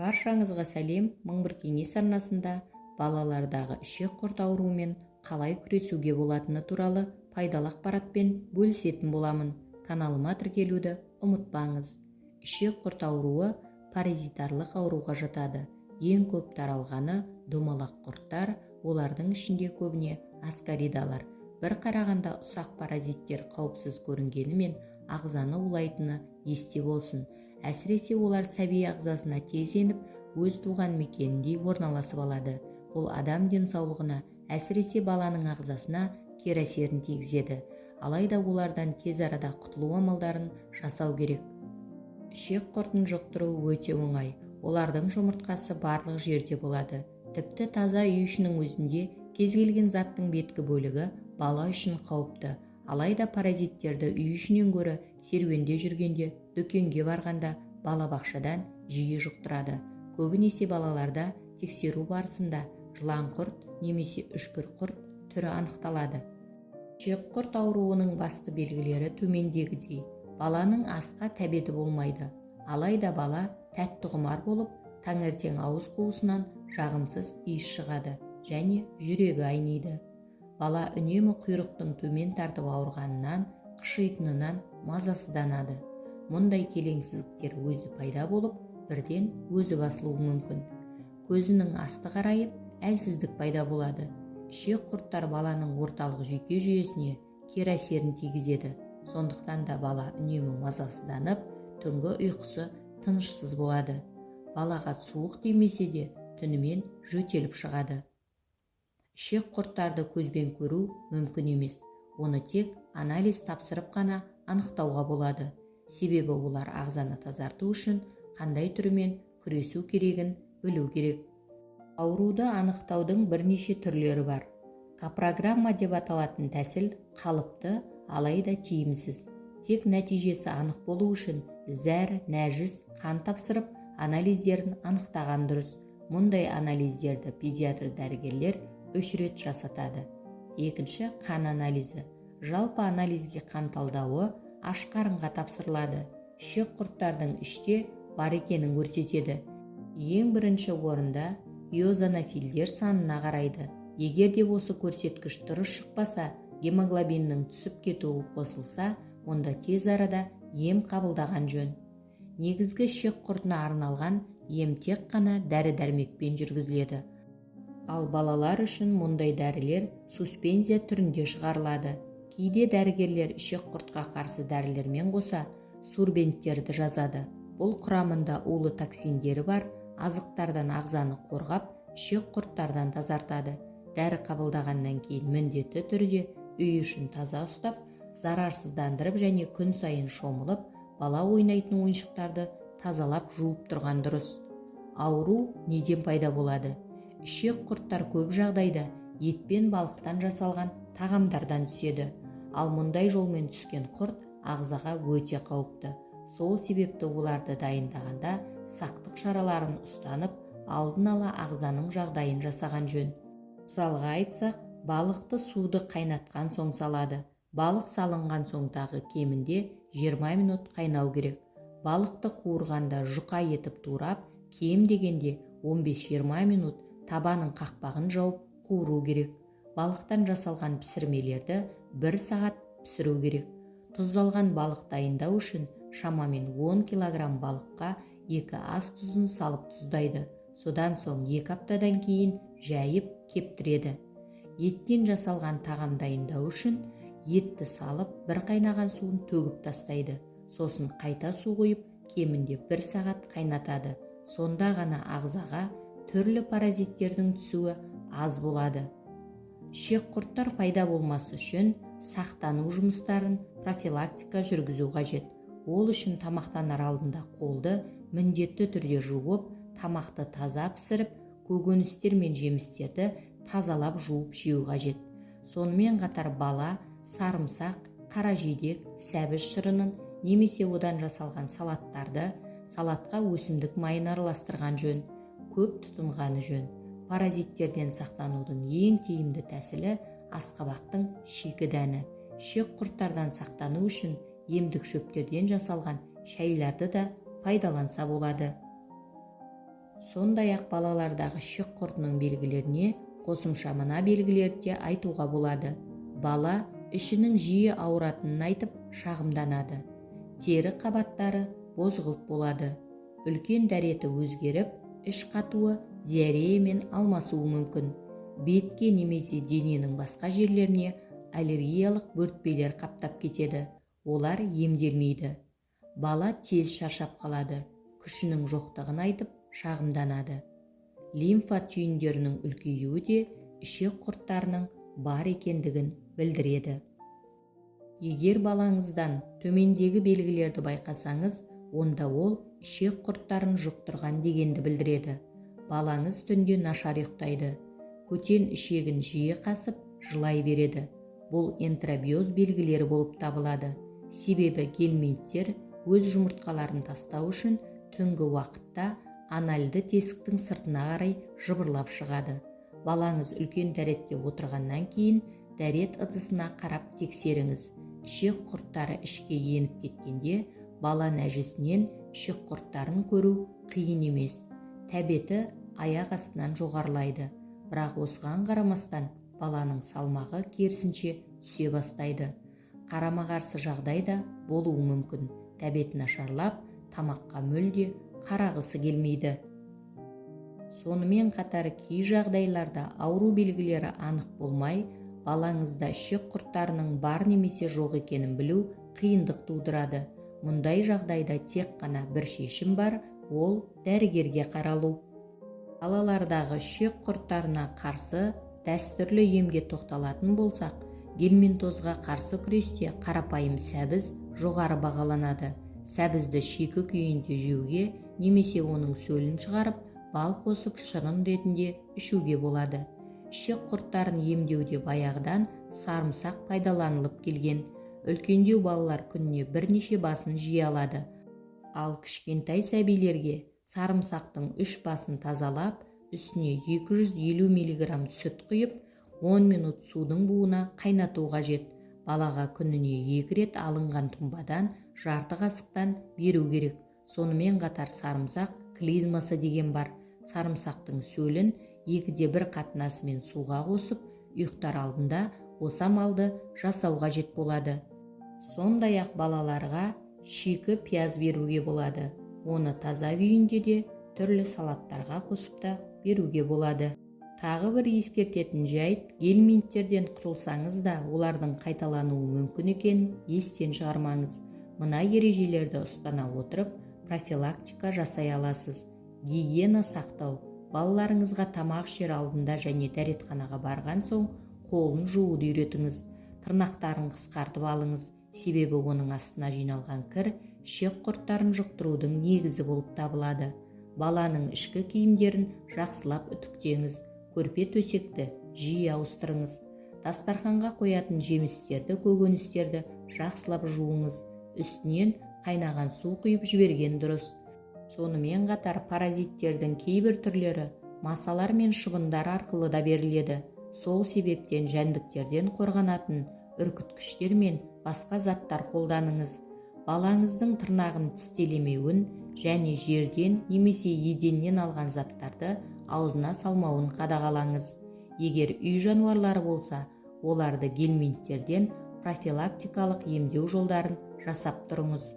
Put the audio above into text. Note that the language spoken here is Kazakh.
Баршаңызға сәлем. Мың бір кеңес арнасында балалардағы ішек құрт ауруымен қалай күресуге болатыны туралы пайдалы ақпаратпен бөлісетін боламын. Каналыма тіркелуді ұмытпаңыз. Ішек құрт ауруы паразитарлық ауруға жатады. Ең көп таралғаны домалақ құрттар, олардың ішінде көбіне аскаридалар. Бір қарағанда ұсақ паразиттер қауіпсіз көрінгенімен ағзаны улайтыны есте болсын. Әсіресе олар сәби ағзасына тез еніп, өз туған мекенінде орналасып алады. Бұл адам денсаулығына, әсіресе баланың ағзасына кері әсерін тигізеді. Алайда олардан тез арада құтылу амалдарын жасау керек. Ішек құртын жұқтыру өте оңай. Олардың жұмыртқасы барлық жерде болады. Тіпті таза үй ішінің өзінде кез келген заттың беткі бөлігі бала үшін қауіпті. Алайда паразиттерді үй ішінен гөрі серуенде жүргенде, дүкенге барғанда, балабақшадан жиі жұқтырады. Көбінесе балаларда тексеру барысында жылан құрт немесе үшкір құрт түрі анықталады. Ішек құрт ауруының басты белгілері төмендегідей. Баланың асқа тәбеті болмайды. Алайда бала тәтті құмар болып, таңертең ауыз қуысынан жағымсыз иіс шығады және жүрегі айниды. Бала үнемі құйрықтың төмен тартып ауырғанынан, қышитынынан мазасызданады. Мұндай келеңсіздіктер өзі пайда болып, бірден өзі басылуы мүмкін. Көзінің асты қарайып, әлсіздік пайда болады. Ішек құрттар баланың орталық жүйке жүйесіне кері әсерін тигізеді. Сондықтан да бала үнемі мазасызданып, түнгі ұйқысы тынышсыз болады. Балаға суық тимесе де, түнімен жөтеліп шығады. Ішек құрттарды көзбен көру мүмкін емес. Оны тек анализ тапсырып қана анықтауға болады. Себебі олар ағзаны тазарту үшін қандай түрімен күресу керегін білу керек. Ауруды анықтаудың бірнеше түрлері бар. Капрограмма деп аталатын тәсіл қалыпты, алайда тиімсіз. Тек нәтижесі анық болу үшін зәр, нәжіс, қан тапсырып, анализдерін анықтаған дұрыс. Мұндай анализдерді педиатр дәрігерлер 3 рет жасатады. Екінші, қан анализі. Жалпы анализге қан талдауы аш қарынға тапсырылады. Ішек құрттардың іште бар екенін көрсетеді. Ең бірінші орында иозанофилдер санына қарайды. Егер де осы көрсеткіш дұрыс шықпаса, гемоглобиннің түсіп кетуі қосылса, онда тез арада ем қабылдаған жөн. Негізгі ішек құртына арналған ем тек қана дәрі-дәрмекпен жүргізіледі. Ал балалар үшін мұндай дәрілер суспензия түрінде шығарылады. Кейде дәрігерлер ішек құртқа қарсы дәрілермен қоса сурбенттерді жазады. Бұл құрамында улы токсиндері бар азықтардан ағзаны қорғап, ішек құрттардан тазартады. Дәрі қабылдағаннан кейін міндетті түрде үй ішін таза ұстап, зарарсыздандырып және күн сайын шомылып, бала ойнайтын ойыншықтарды тазалап жуып тұрған дұрыс. Ауру неден пайда болады? Ішек құрттар көп жағдайда ет пен балықтан жасалған тағамдардан түседі. Ал мұндай жолмен түскен құрт ағзаға өте қауіпті. Сол себепті оларды дайындағанда сақтық шараларын ұстанып, алдын ала ағзаның жағдайын жасаған жөн. Мысалға айтсақ, балықты суды қайнатқан соң салады. Балық салынған соң тағы кемінде 20 минут қайнау керек. Балықты қуырғанда жұқа етіп турап, кем дегенде 15-20 минут табанын қақпағын жауып қуыру керек. Балықтан жасалған пісірмелерді 1 сағат пісіру керек. Тұздалған балық дайындау үшін шамамен 10 килограмм балыққа 2 ас тұзын салып тұздайды. Содан соң 2 аптадан кейін жайып кептіреді. Еттен жасалған тағам дайындау үшін етті салып, бір қайнаған суын төгіп тастайды. Сосын қайта су құйып, кемінде 1 сағат қайнатады. Сонда ғана ағзаға түрлі паразиттердің түсуі аз болады. Ішек құрттар пайда болмас үшін сақтану жұмыстарын профилактика жүргізу қажет. Ол үшін тамақтанар алдында қолды міндетті түрде жуып, тамақты таза пісіріп, көкөністер мен жемістерді тазалап жуып жеу қажет. Сонымен қатар бала сарымсақ, қара жидек, сәбіз шырынын немесе одан жасалған салаттарды, салатқа өсімдік майын араластырған жөн, көп тұтынғаны жөн. Паразиттерден сақтанудың ең тиімді тәсілі асқабақтың шикі дәні. Ішек құрттардан сақтану үшін емдік шөптерден жасалған шайларды да пайдаланса болады. Сондай-ақ балалардағы ішек құртының белгілеріне қосымша мына белгілерді де айтуға болады. Бала ішінің жиі ауыратынын айтып шағымданады. Тері қабаттары бозғылт болады. Үлкен дәреті өзгеріп, іш қатуы диареямен алмасуы мүмкін. Бетке немесе дененің басқа жерлеріне аллергиялық бөртпелер қаптап кетеді. Олар емделмейді. Бала тез шаршап қалады. Күшінің жоқтығын айтып шағымданады. Лимфа түйіндерінің үлкеюі де ішек құрттарының бар екендігін білдіреді. Егер балаңыздан төмендегі белгілерді байқасаңыз, онда ол ішек құрттарын жұқтырған дегенді білдіреді. Балаңыз түнде нашар ұйықтайды. Көтен ішегін жиі қасып, жылай береді. Бұл энтеробиоз белгілері болып табылады. Себебі гельминттер өз жұмыртқаларын тастау үшін түнгі уақытта анальды тесіктің сыртына қарай жыбырлап шығады. Балаңыз үлкен дәретке отырғаннан кейін дәрет ыдысына қарап тексеріңіз. Ішек құрттары ішке еніп кеткенде бала нәжісінен ішек құрттарын көру қиын емес. Тәбеті аяқ астынан жоғарылайды. Бірақ осыған қарамастан баланың салмағы керісінше түсе бастайды. Қарама-қарсы жағдайда болуы мүмкін. Тәбеті нашарлап, тамаққа мүлде қарағысы келмейді. Сонымен қатар кей жағдайларда ауру белгілері анық болмай, балаңызда ішек құрттарының бар немесе жоқ екенін білу қиындық тудырады. Мұндай жағдайда тек қана бір шешім бар, ол дәрігерге қаралу. Балалардағы ішек құрттарына қарсы дәстүрлі емге тоқталатын болсақ, гельминтозға қарсы күресте қарапайым сәбіз жоғары бағаланады. Сәбізді шикі күйінде жеуге немесе оның сөлін шығарып, бал қосып шырын ретінде ішуге болады. Ішек құрттарын емдеуде баяғыдан сарымсақ пайдаланылып келген. Үлкендеу балалар күніне бірнеше басын жей алады. Ал кішкентай сәбилерге сарымсақтың 3 басын тазалап, үстіне 250 мг сүт құйып, 10 минут судың буына қайнату қажет. Балаға күніне 2 рет алынған тұнбадан жарты қасықтан беру керек. Сонымен қатар сарымсақ клизмасы деген бар. Сарымсақтың сөлін 2/1 қатынасымен суға қосып, ұйықтар алдында осы амалды жасау қажет болады. Сондай-ақ балаларға шикі пияз беруге болады. Оны таза күйінде де түрлі салаттарға қосып та беруге болады. Тағы бір ескертетін жайт, гельминттерден құтылсаңыз да олардың қайталануы мүмкін екенін естен шығармаңыз. Мына ережелерді ұстана отырып, профилактика жасай аласыз. Гигиена сақтау. Балаларыңызға тамақ ішер алдында және дәретханаға барған соң қолын жууды үйретіңіз. Тырнақтарын қысқартып алыңыз. Себебі оның астына жиналған кір ішек құрттарын жұқтырудың негізі болып табылады. Баланың ішкі киімдерін жақсылап үтіктеңіз. Көрпе төсекті жиі ауыстырыңыз. Дастарханға қоятын жемістерді, көкөністерді жақсылап жуыңыз. Үстінен қайнаған су құйып жіберген дұрыс. Сонымен қатар паразиттердің кейбір түрлері масалар мен шыбындар арқылы да беріледі. Сол себептен жәндіктерден қорғанатын үркіткіштер мен басқа заттар қолданыңыз. Балаңыздың тырнағын тістелемеуін және жерден немесе еденнен алған заттарды аузына салмауын қадағалаңыз. Егер үй жануарлары болса, оларды гельминттерден профилактикалық емдеу жолдарын жасап тұрыңыз.